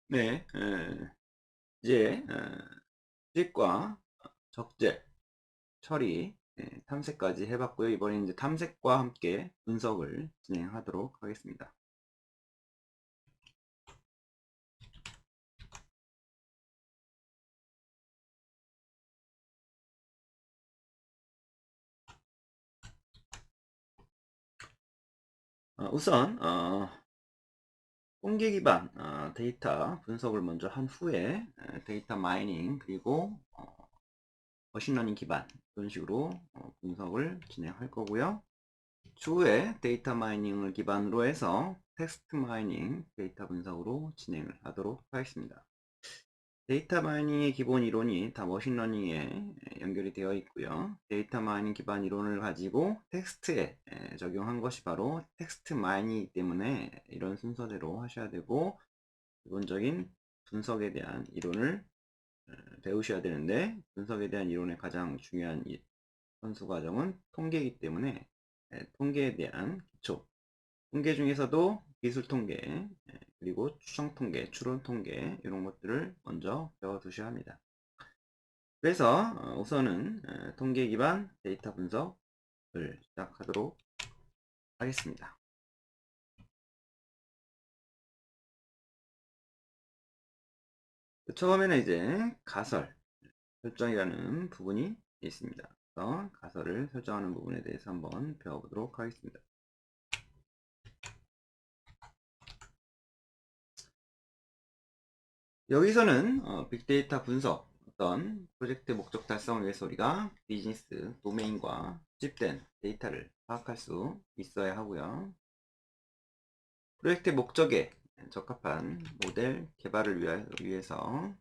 네, 이제 수직과 적재, 처리, 탐색까지 해봤고요. 이번에 이제 탐색과 함께 분석을 진행하도록 하겠습니다. 우선 통계 기반 데이터 분석을 먼저 한 후에 데이터 마이닝 그리고 머신러닝 기반 이런 식으로 분석을 진행할 거고요. 추후에 데이터 마이닝을 기반으로 해서 텍스트 마이닝 데이터 분석으로 진행을 하도록 하겠습니다. 데이터 마이닝의 기본 이론이 다 머신러닝에 연결이 되어 있고요. 데이터 마이닝 기반 이론을 가지고 텍스트에 적용한 것이 바로 텍스트 마이닝이기 때문에 이런 순서대로 하셔야 되고, 기본적인 분석에 대한 이론을 배우셔야 되는데, 분석에 대한 이론의 가장 중요한 선수 과정은 통계이기 때문에 통계에 대한 기초, 통계 중에서도 기술 통계, 그리고 추정 통계, 추론 통계 이런 것들을 먼저 배워 두셔야 합니다. 그래서 우선은 통계 기반 데이터 분석을 시작하도록 하겠습니다. 처음에는 이제 가설 설정이라는 부분이 있습니다. 그래서 가설을 설정하는 부분에 대해서 한번 배워보도록 하겠습니다. 여기서는 빅데이터 분석, 어떤 프로젝트 목적 달성을 위해서 우리가 비즈니스 도메인과 수집된 데이터를 파악할 수 있어야 하고요. 프로젝트의 목적에 적합한 모델 개발을 위해서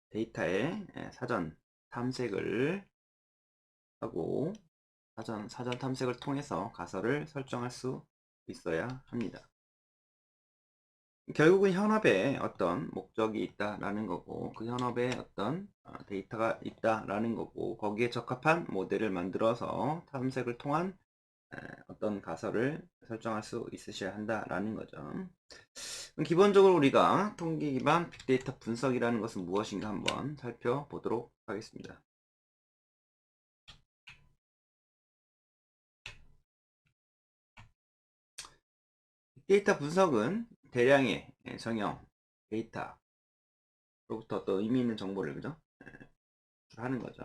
데이터의 사전 탐색을 하고 사전 탐색을 통해서 가설을 설정할 수 있어야 합니다. 결국은 현업에 어떤 목적이 있다라는 거고, 그 현업에 어떤 데이터가 있다라는 거고, 거기에 적합한 모델을 만들어서 탐색을 통한 어떤 가설을 설정할 수 있으셔야 한다라는 거죠. 기본적으로 우리가 통계 기반 빅데이터 분석이라는 것은 무엇인가 한번 살펴보도록 하겠습니다. 빅데이터 분석은 대량의 정형 데이터로부터 또 의미 있는 정보를 그죠? 하는 거죠.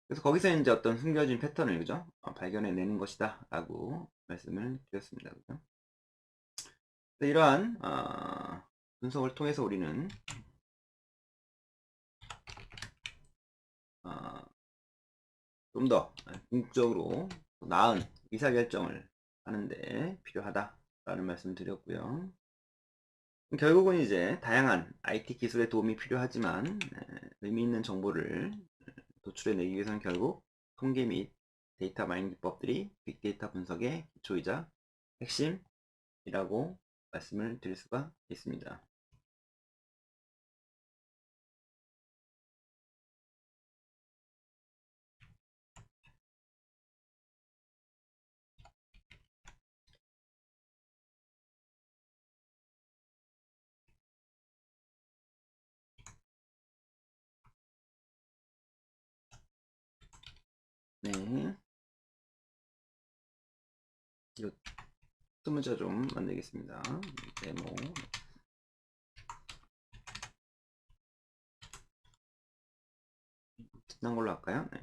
그래서 거기서 이제 어떤 숨겨진 패턴을 그죠? 발견해내는 것이다 라고 말씀을 드렸습니다. 그죠? 이러한 분석을 통해서 우리는 좀 더 궁극적으로 나은 의사결정을 하는데 필요하다라는 말씀을 드렸고요. 결국은 이제 다양한 IT 기술의 도움이 필요하지만 의미 있는 정보를 도출해내기 위해서는 결국 통계 및 데이터 마이닝 기법들이 빅데이터 분석의 기초이자 핵심이라고 말씀을 드릴 수가 있습니다. 네, 이거 문자 좀 만들겠습니다. 데모 지난 걸로 할까요? 네.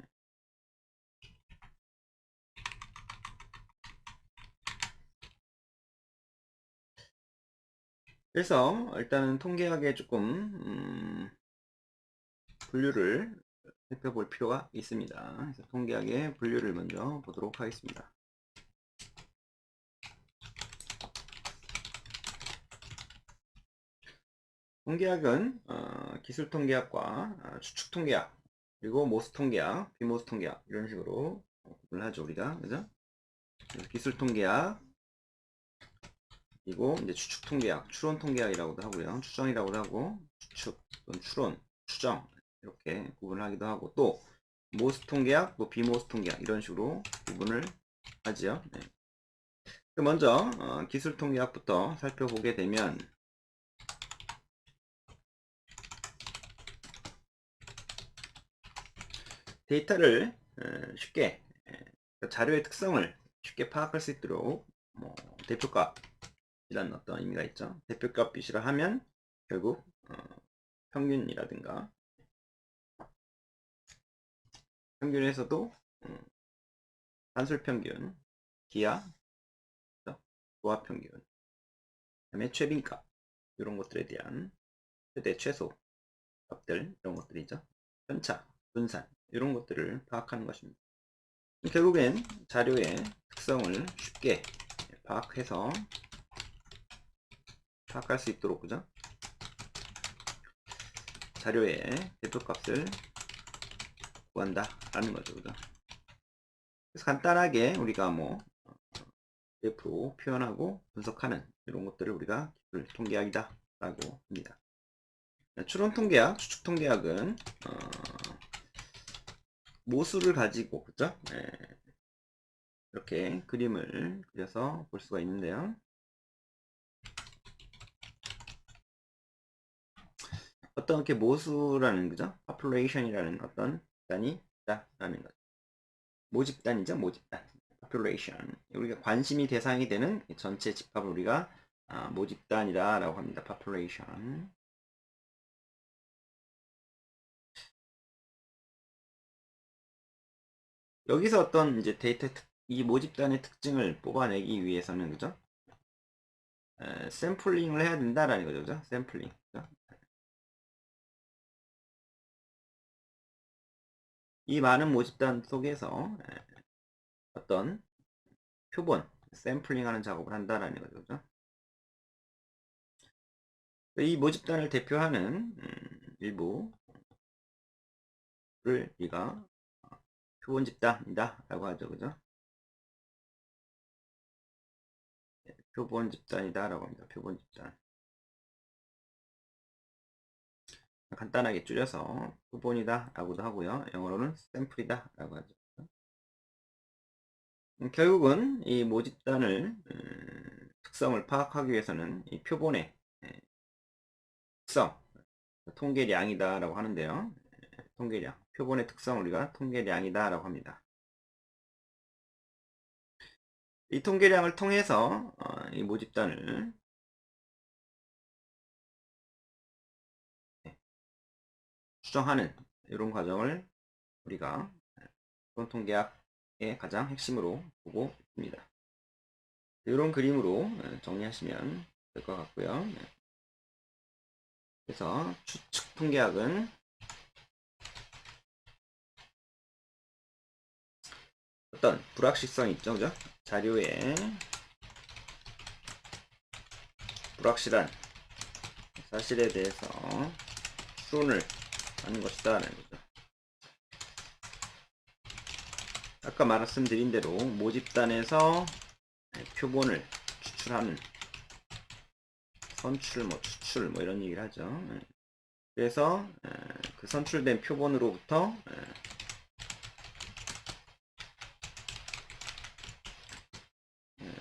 그래서 일단은 통계학에 조금 분류를 살펴볼 필요가 있습니다. 그래서 통계학의 분류를 먼저 보도록 하겠습니다. 통계학은 기술 통계학과 추측 통계학, 그리고 모스 통계학, 비모스 통계학 이런 식으로 구분을 하죠 우리가. 그죠? 기술 통계학, 그리고 이제 추측 통계학, 추론 통계학이라고도 하고요. 추정이라고도 하고 추측, 추론, 추정 이렇게 구분을 하기도 하고, 또 모스 통계학, 또 비모스 통계학 이런 식으로 구분을 하지요. 네. 먼저 기술 통계학부터 살펴보게 되면 데이터를 쉽게 자료의 특성을 쉽게 파악할 수 있도록 뭐 대표값이라는 어떤 의미가 있죠. 대표값이라 하면 결국 평균이라든가 평균에서도 단술평균, 기하, 조합평균, 그다음에 최빈값 이런 것들에 대한 최대 최소 값들 이런 것들이죠. 편차, 분산 이런 것들을 파악하는 것입니다. 결국엔 자료의 특성을 쉽게 파악해서 파악할 수 있도록 그죠? 자료의 대표값을 구한다 라는 거죠. 그죠? 그래서 간단하게 우리가 뭐 그래프로 표현하고 분석하는 이런 것들을 우리가 기술 통계학이다 라고 합니다. 추론 통계학, 추측 통계학은 모수를 가지고 그죠? 이렇게 그림을 그려서 볼 수가 있는데요. 어떤 이렇게 모수라는 그죠? population이라는 어떤 집단이 있다라는 거죠. 모집단이죠, 모집단. population. 우리가 관심이 대상이 되는 전체 집합을 우리가 모집단이다라고 합니다. population. 여기서 어떤 이제 이 모집단의 특징을 뽑아내기 위해서는 그죠? 샘플링을 해야 된다라는 거죠, 그죠? 샘플링. 그죠? 이 많은 모집단 속에서 어떤 표본, 샘플링하는 작업을 한다라는 거죠, 그죠? 이 모집단을 대표하는 일부를 우리가 표본 집단이다 라고 하죠, 그죠? 표본 집단이다 라고 합니다. 표본 집단. 간단하게 줄여서 표본이다 라고도 하고요. 영어로는 샘플이다 라고 하죠. 결국은 이 모집단을 특성을 파악하기 위해서는 이 표본의 특성, 통계량이다 라고 하는데요. 통계량, 표본의 특성을 우리가 통계량이다 라고 합니다. 이 통계량을 통해서 이 모집단을 추정하는 이런 과정을 우리가 통계학의 가장 핵심으로 보고 있습니다. 이런 그림으로 정리하시면 될 것 같고요. 그래서 추측 통계학은 어떤 불확실성이 있죠, 그죠? 자료에 불확실한 사실에 대해서 추론을 하는 것이다 라는 거죠. 아까 말씀드린 대로 모집단에서 표본을 추출하는 선출, 추출 이런 얘기를 하죠. 그래서 그 선출된 표본으로부터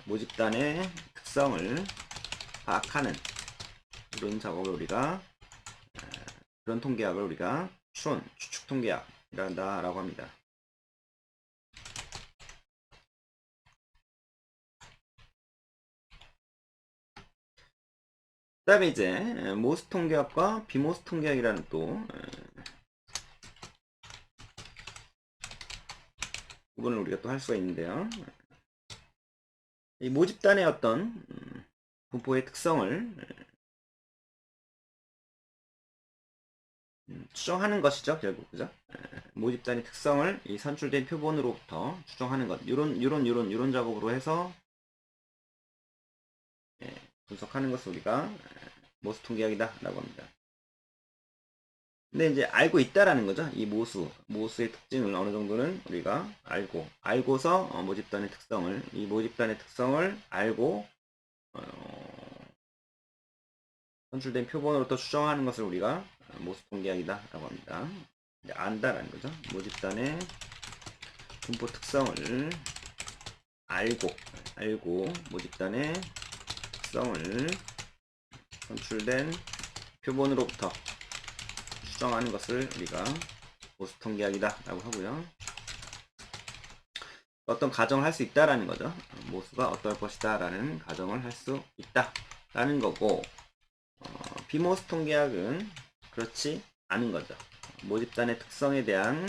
모집단의 특성을 파악하는 이런 작업을 우리가 그런 통계학을 우리가 추론, 추측 통계학이라고 합니다. 그 다음에 이제 모수 통계학과 비모수 통계학이라는 또 부분을 우리가 또 할 수가 있는데요. 이 모집단의 어떤 분포의 특성을 추정하는 것이죠, 결국 그죠? 모집단의 특성을 이 선출된 표본으로부터 추정하는 것, 이런 작업으로 해서 분석하는 것을 우리가 모수 통계학이다라고 합니다. 근데 이제 알고 있다라는 거죠. 이 모수의 특징을 어느 정도는 우리가 알고서 모집단의 특성을, 이 모집단의 특성을 알고 선출된 표본으로부터 추정하는 것을 우리가 모수 통계학이다라고 합니다. 안다라는 거죠. 모집단의 분포 특성을 알고 모집단의 특성을 선출된 표본으로부터 추정하는 것을 우리가 모수 통계학이다 라고 하고요. 어떤 가정을 할 수 있다라는 거죠. 모수가 어떨 것이다 라는 가정을 할 수 있다 라는 거고, 비모수 통계학은 그렇지 않은 거죠. 모집단의 특성에 대한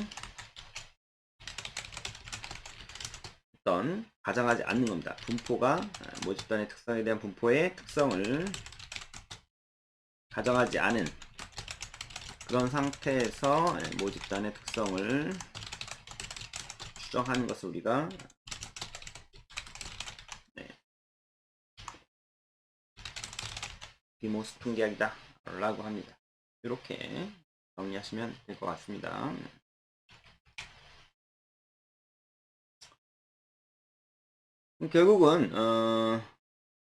어떤 가정하지 않는 겁니다. 분포가 모집단의 특성에 대한 분포의 특성을 가정하지 않은 그런 상태에서 모집단의 특성을 추정하는 것을 우리가 비모수 통계학이다 라고 합니다. 이렇게 정리하시면 될 것 같습니다. 결국은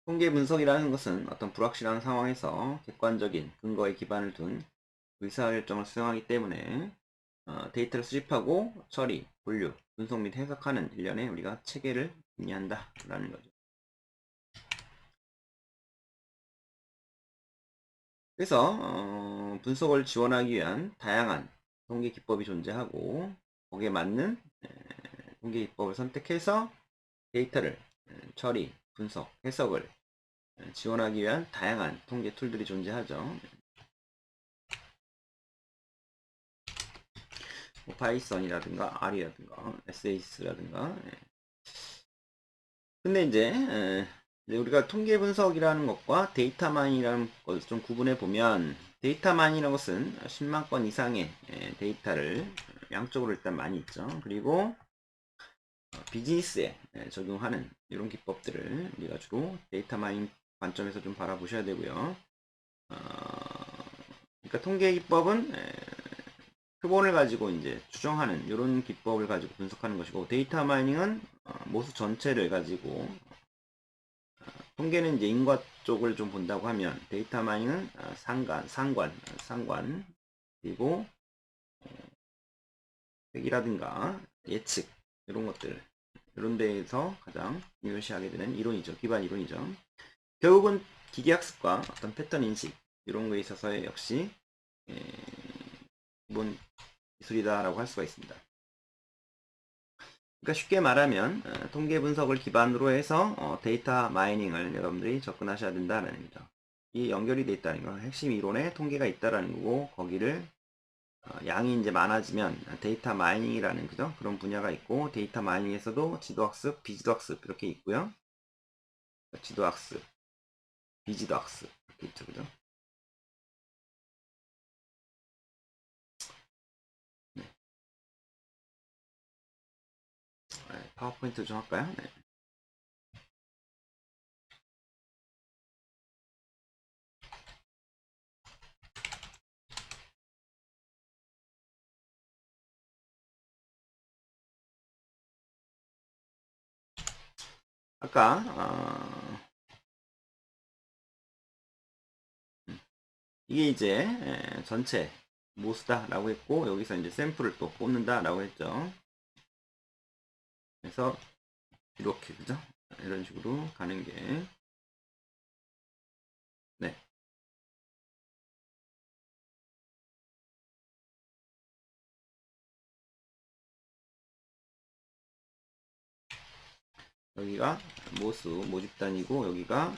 통계 분석이라는 것은 어떤 불확실한 상황에서 객관적인 근거에 기반을 둔 의사결정을 수행하기 때문에 데이터를 수집하고 처리, 분류, 분석 및 해석하는 일련의 우리가 체계를 의미한다 라는 거죠. 그래서 분석을 지원하기 위한 다양한 통계 기법이 존재하고, 거기에 맞는 통계 기법을 선택해서 데이터를 처리, 분석, 해석을 지원하기 위한 다양한 통계 툴들이 존재하죠. 뭐 파이썬이라든가 R이라든가 SAS라든가. 근데 이제 우리가 통계 분석이라는 것과 데이터 마이닝이라는 것을 좀 구분해 보면, 데이터 마이닝이라는 것은 10만 건 이상의 데이터를 양쪽으로 일단 많이 있죠. 그리고 비즈니스에 적용하는 이런 기법들을 우리가 주로 데이터 마이닝 관점에서 좀 바라보셔야 되고요. 그러니까 통계 기법은 표본을 가지고 이제 추정하는 이런 기법을 가지고 분석하는 것이고, 데이터 마이닝은 모수 전체를 가지고, 통계는 이제 인과 쪽을 좀 본다고 하면, 데이터 마이닝은 상관, 그리고 회기라든가 예측, 이런 것들, 이런 데에서 가장 중요시하게 되는 이론이죠. 기반 이론이죠. 결국은 기계학습과 어떤 패턴 인식, 이런 거에 있어서 역시 기본 기술이다라고 할 수가 있습니다. 그러니까 쉽게 말하면 통계 분석을 기반으로 해서 데이터 마이닝을 여러분들이 접근하셔야 된다는 거죠. 이 연결이 돼 있다는 거, 핵심 이론에 통계가 있다라는 거고, 거기를 양이 이제 많아지면 데이터 마이닝이라는 그죠? 그런 분야가 있고, 데이터 마이닝에서도 지도학습, 비지도학습 이렇게 있고요. 지도학습, 비지도학습 이렇게 있죠, 그죠? 네. 파워포인트 좀 할까요? 네. 아까 이게 이제 전체 모수다 라고 했고, 여기서 이제 샘플을 또 뽑는다 라고 했죠. 그래서 이렇게 그죠? 이런 식으로 가는 게, 네. 여기가 모수 모집단이고, 여기가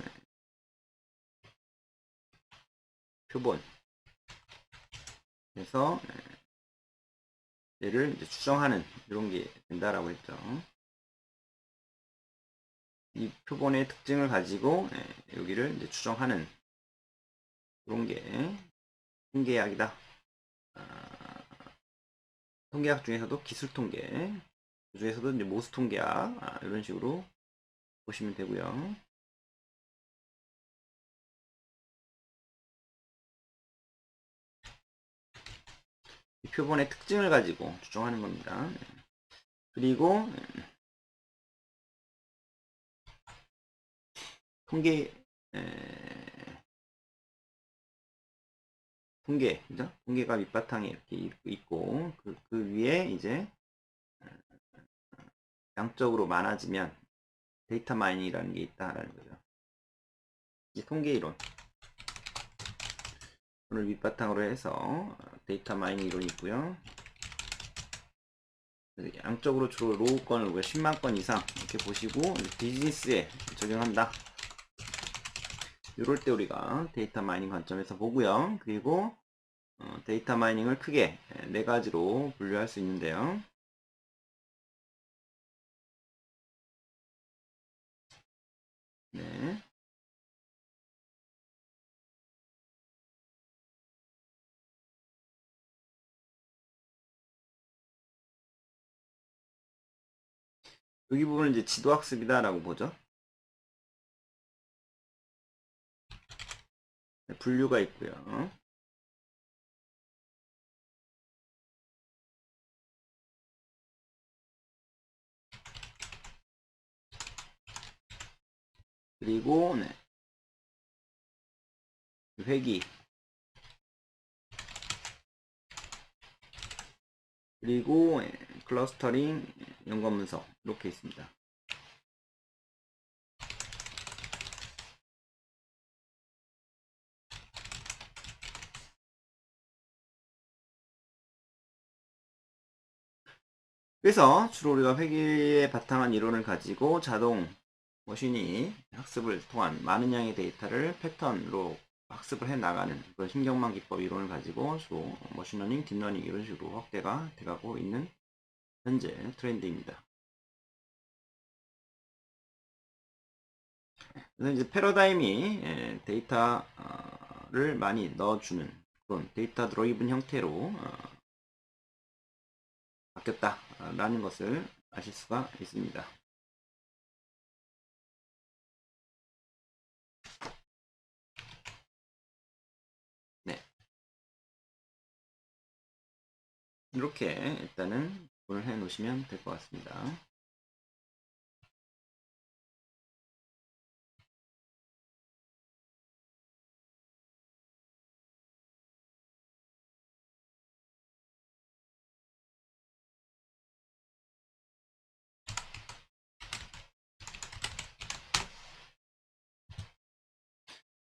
표본. 그래서 얘를 이제 추정하는 이런 게 된다라고 했죠. 이 표본의 특징을 가지고 여기를 이제 추정하는 그런 게 통계학이다. 통계학 중에서도 기술 통계, 그 중에서도 이제 모수 통계학, 이런 식으로 보시면 되고요. 이 표본의 특징을 가지고 추정하는 겁니다. 그리고 통계 통계, 그죠? 통계가 밑바탕에 이렇게 있고, 그 위에 이제 양적으로 많아지면 데이터 마이닝이라는 게 있다라는 거죠. 이제 통계 이론. 오늘 밑바탕으로 해서 데이터 마이닝 이론이 있고요. 양적으로 주로 로우 건을 우리가 10만 건 이상 이렇게 보시고 비즈니스에 적용한다. 이럴 때 우리가 데이터 마이닝 관점에서 보고요. 그리고 데이터 마이닝을 크게 네 가지로 분류할 수 있는데요. 네. 여기 부분은 이제 지도학습이다라고 보죠. 분류가 있고요. 그리고 네. 회기, 그리고 클러스터링, 연관 분석 이렇게 있습니다. 그래서 주로 우리가 회계에 바탕한 이론을 가지고 자동 머신이 학습을 통한 많은 양의 데이터를 패턴으로 학습을 해 나가는 그런 신경망 기법 이론을 가지고 주로 머신러닝, 딥러닝 이런 식으로 확대가 돼가고 있는 현재 트렌드입니다. 그래서 이제 패러다임이 데이터를 많이 넣어주는 그런 데이터 드라이븐 형태로 바뀌었다라는 것을 아실 수가 있습니다. 네. 이렇게 일단은 구분을 해 놓으시면 될 것 같습니다.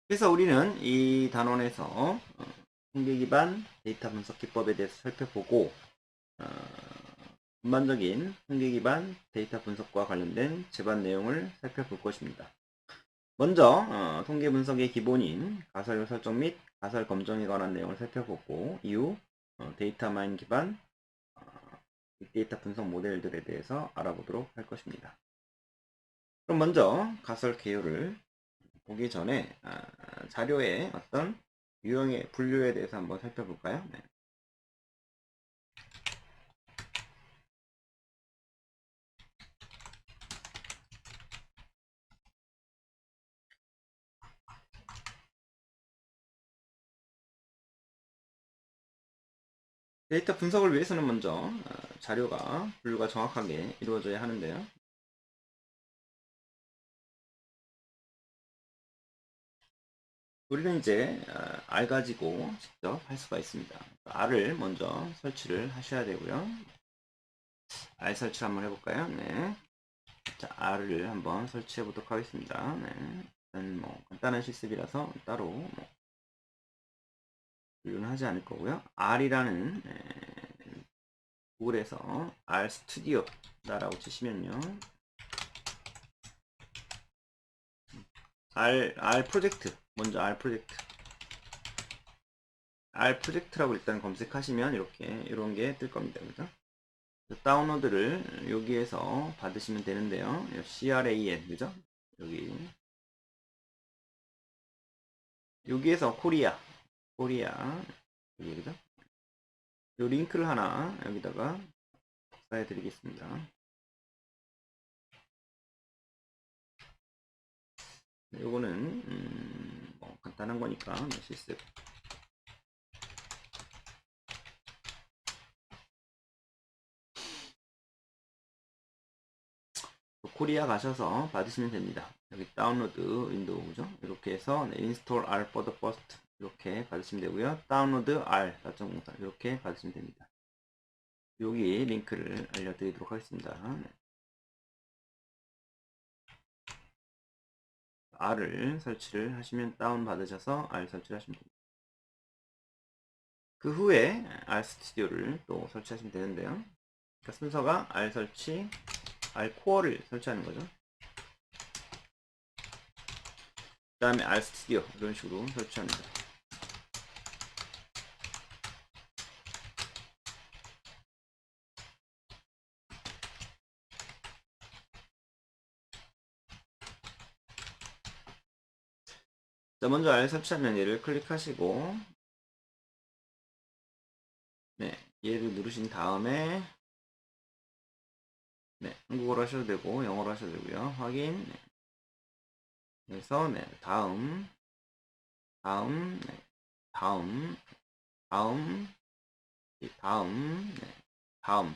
그래서 우리는 이 단원에서 통계 기반 데이터 분석 기법에 대해서 살펴보고 전반적인 통계 기반 데이터 분석과 관련된 제반 내용을 살펴볼 것입니다. 먼저 통계 분석의 기본인 가설 설정 및 가설 검정에 관한 내용을 살펴보고 이후 데이터 마인 기반 빅데이터 분석 모델들에 대해서 알아보도록 할 것입니다. 그럼 먼저 가설 개요를 보기 전에 자료의 어떤 유형의 분류에 대해서 한번 살펴볼까요? 네. 데이터 분석을 위해서는 먼저 자료가 분류가 정확하게 이루어져야 하는데요. 우리는 이제 R 가지고 직접 할 수가 있습니다. R을 먼저 설치를 하셔야 되고요. R 설치를 한번 해볼까요? 네. 자, R을 한번 설치해 보도록 하겠습니다. 네. 일단 뭐 간단한 실습이라서 따로 뭐 분류는 하지 않을 거고요. R이라는 구글에서 R 스튜디오라고 치시면요. R 프로젝트, 먼저 R 프로젝트. R 프로젝트라고 일단 검색하시면 이렇게 이런 게 뜰 겁니다. 그죠? 다운로드를 여기에서 받으시면 되는데요. CRAN, 그죠? 여기에서 코리아, 여기, 그죠? 요 링크를 하나 여기다가 복사해 드리겠습니다. 요거는 뭐 간단한 거니까 실습. 코리아 가셔서 받으시면 됩니다. 여기 다운로드 윈도우죠. 이렇게 해서 인스톨 R for the first 이렇게 받으시면 되고요. 다운로드 R 4.04 이렇게 받으시면 됩니다. 여기 링크를 알려드리도록 하겠습니다. R을 설치를 하시면 다운 받으셔서 R 설치를 하시면 됩니다. 그 후에 R 스튜디오를 또 설치하시면 되는데요. 그러니까 순서가 R 설치, R 코어를 설치하는 거죠. 그 다음에 R 스튜디오 이런 식으로 설치합니다. 자, 먼저 R 설치하면 얘를 클릭하시고, 네, 얘를 누르신 다음에, 네, 한국어로 하셔도 되고, 영어로 하셔도 되고요. 확인. 네. 그래서, 네, 다음, 네, 다음, 다음, 다음, 네, 다음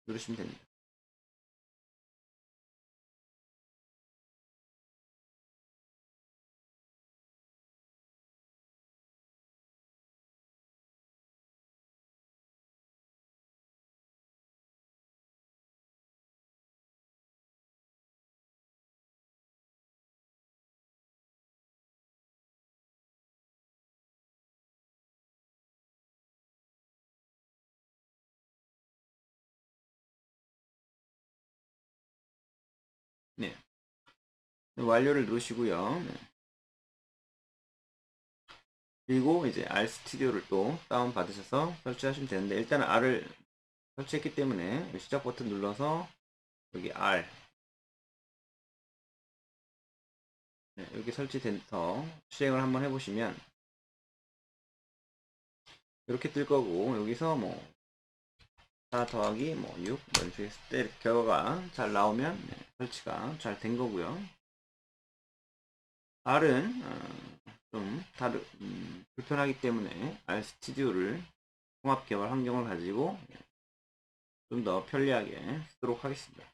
누르시면 됩니다. 네, 완료를 누르시고요. 네. 그리고 이제 R 스튜디오를 또 다운 받으셔서 설치하시면 되는데, 일단은 R을 설치했기 때문에 시작 버튼 눌러서 여기 R, 네, 여기 설치돼서 실행을 한번 해보시면 이렇게 뜰 거고, 여기서 뭐 4 더하기 뭐 6, 뭐 이런 식으로 했을 때 이렇게 결과가 잘 나오면 네, 설치가 잘 된 거고요. R은 좀 불편하기 때문에 R 스튜디오를 통합 개발 환경을 가지고 좀 더 편리하게 쓰도록 하겠습니다.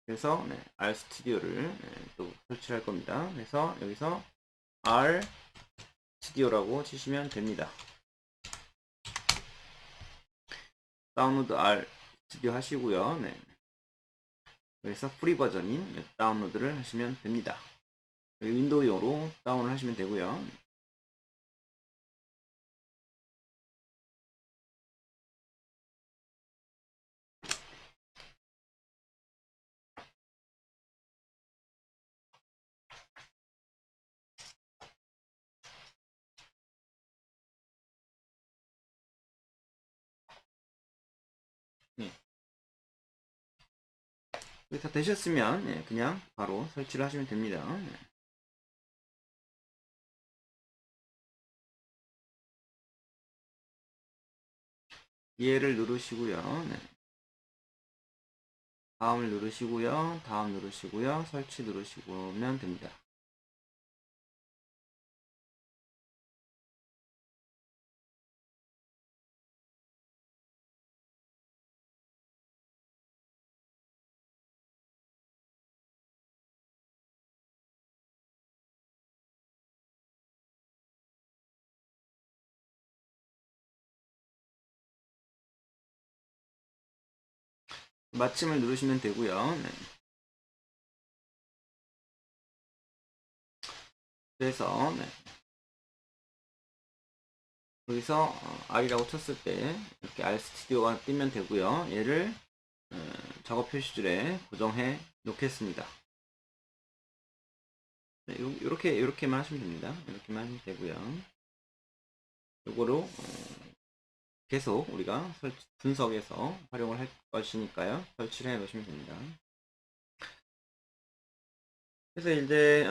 그래서 네, R 스튜디오를 또 설치할 겁니다. 그래서 여기서 R 스튜디오라고 치시면 됩니다. 다운로드 R 스튜디오 하시고요. 네. 여기서 프리 버전인 다운로드를 하시면 됩니다. 윈도우용으로 다운을 하시면 되고요. 네. 다 되셨으면 네, 그냥 바로 설치를 하시면 됩니다. 네. 얘를 누르시고요. 네. 다음을 누르시고요. 다음 누르시고요. 설치 누르시면 됩니다. 마침을 누르시면 되고요. 네. 그래서 네. 여기서 R이라고 쳤을 때 이렇게 R 스튜디오가 뜨면 되고요. 얘를 작업 표시줄에 고정해 놓겠습니다. 네, 이렇게만 하시면 됩니다. 이렇게만 하시면 되고요. 요거로 계속 우리가 분석해서 활용을 할 것이니까요. 설치를 해 놓으시면 됩니다. 그래서 이제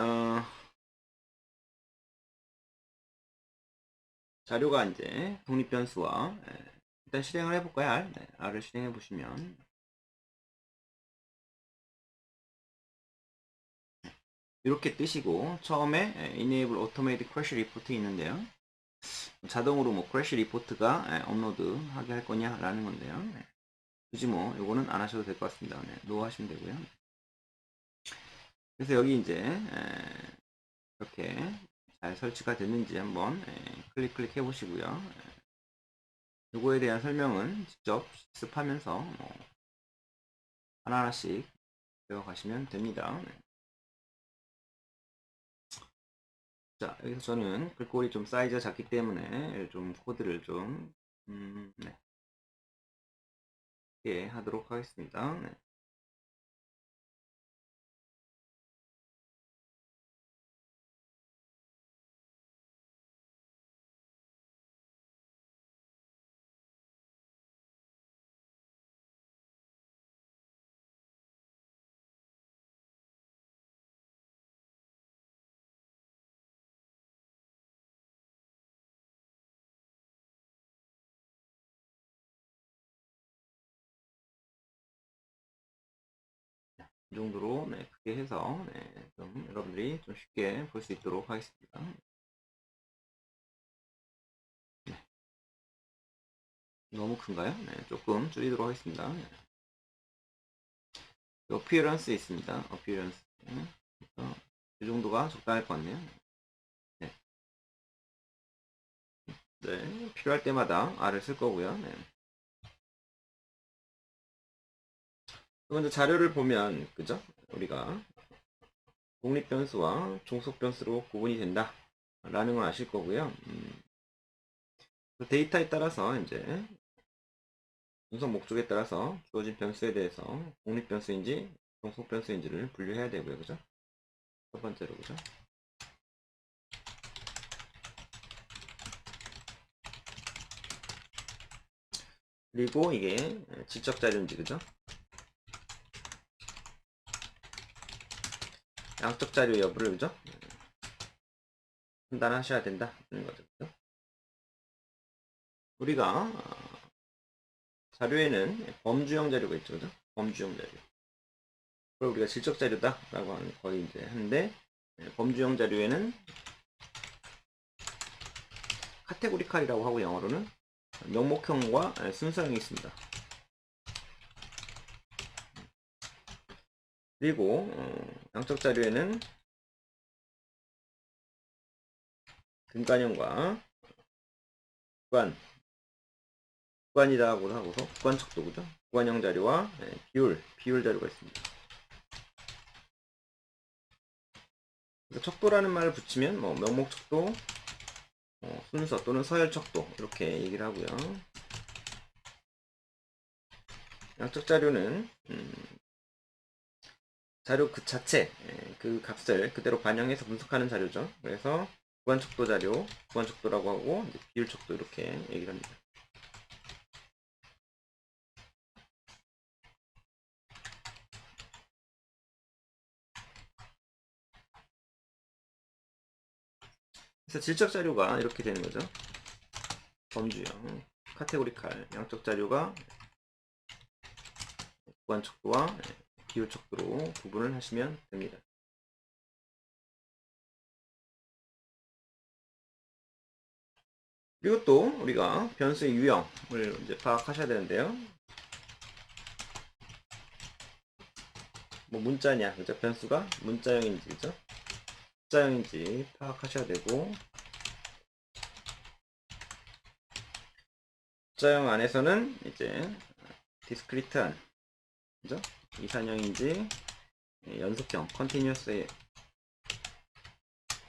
자료가 이제 독립변수와 일단 실행을 해볼까요? R? 네, R을 실행해 보시면 이렇게 뜨시고 처음에 Enable Automatic Crash Report 있는데요. 자동으로 뭐 크래시 리포트가 업로드 하게 할 거냐 라는 건데요. 네. 굳이 뭐 요거는 안 하셔도 될 것 같습니다. 네, 노 하시면 되고요. 그래서 여기 이제 이렇게 잘 설치가 됐는지 한번 클릭 해 보시고요. 요거에 대한 설명은 직접 실습하면서 뭐 하나하나씩 배워가시면 됩니다. 네. 자, 여기서 저는 글꼴이 좀 사이즈가 작기 때문에 좀 코드를 좀, 네. 예, 하도록 하겠습니다. 네. 이 정도로 네, 크게 해서 네, 좀 여러분들이 좀 쉽게 볼 수 있도록 하겠습니다. 네, 너무 큰가요? 네, 조금 줄이도록 하겠습니다. 네. appearance 있습니다. appearance. 이 정도가 적당할 것 같네요. 네. 네, 필요할 때마다 R을 쓸 거고요. 네. 먼저 자료를 보면, 그죠? 우리가 독립변수와 종속변수로 구분이 된다. 라는 걸 아실 거고요. 그 데이터에 따라서 이제 분석 목적에 따라서 주어진 변수에 대해서 독립변수인지 종속변수인지를 분류해야 되고요. 그죠? 첫 번째로, 그죠? 그리고 이게 지적 자료인지, 그죠? 양적 자료 여부를, 그죠? 판단하셔야 된다는 거죠. 그죠? 우리가 자료에는 범주형 자료가 있죠. 그죠? 범주형 자료. 그걸 우리가 질적 자료다라고 하는 거의 이제 하는데, 범주형 자료에는 카테고리칼이라고 하고 영어로는 명목형과 순서형이 있습니다. 그리고 양적 자료에는 근간형과 구간이라고 하고서 구간척도, 그죠? 구간형 자료와 비율 자료가 있습니다. 척도라는 말을 붙이면 뭐 명목척도, 순서 또는 서열척도 이렇게 얘기를 하고요. 양적 자료는 자료 그 자체, 그 값을 그대로 반영해서 분석하는 자료죠. 그래서 구간척도 자료, 구간척도라고 하고 비율척도 이렇게 얘기를 합니다. 그래서 질적 자료가 이렇게 되는 거죠. 범주형, 카테고리칼, 양적 자료가 구간 척도와 비율 척도로 구분을 하시면 됩니다. 그리고 또 우리가 변수의 유형을 이제 파악하셔야 되는데요. 뭐 문자냐, 그죠? 변수가 문자형인지, 그죠? 숫자형인지 파악하셔야 되고, 숫자형 안에서는 이제 디스크리트한, 그죠? 이산형인지 연속형, 컨티뉴어스의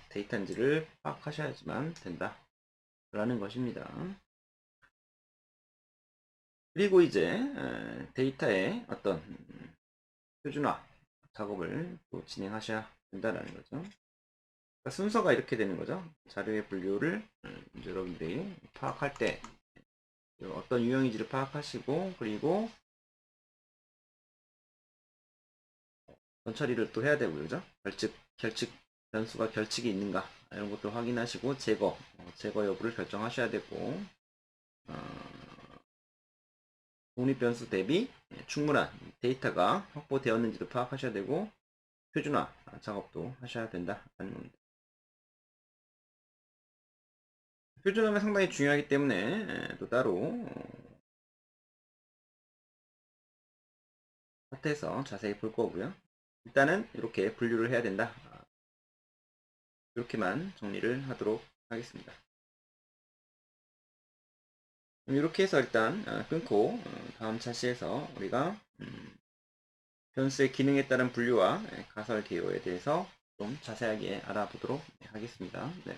데이터인지를 파악하셔야지만 된다. 라는 것입니다. 그리고 이제 데이터의 어떤 표준화 작업을 또 진행하셔야 된다는 거죠. 그러니까 순서가 이렇게 되는 거죠. 자료의 분류를 여러분들이 파악할 때 어떤 유형인지를 파악하시고, 그리고 처리를 또 해야 되고요. 그죠? 결측 변수가 결칙이 있는가 이런 것도 확인하시고 제거 여부를 결정하셔야 되고, 독립 변수 대비 충분한 데이터가 확보되었는지도 파악하셔야 되고, 표준화 작업도 하셔야 된다는 겁니다. 표준화가 상당히 중요하기 때문에 또 따로 파트에서 자세히 볼 거고요. 일단은 이렇게 분류를 해야 된다. 이렇게만 정리를 하도록 하겠습니다. 이렇게 해서 일단 끊고 다음 차시에서 우리가 변수의 기능에 따른 분류와 가설 개요에 대해서 좀 자세하게 알아보도록 하겠습니다. 네.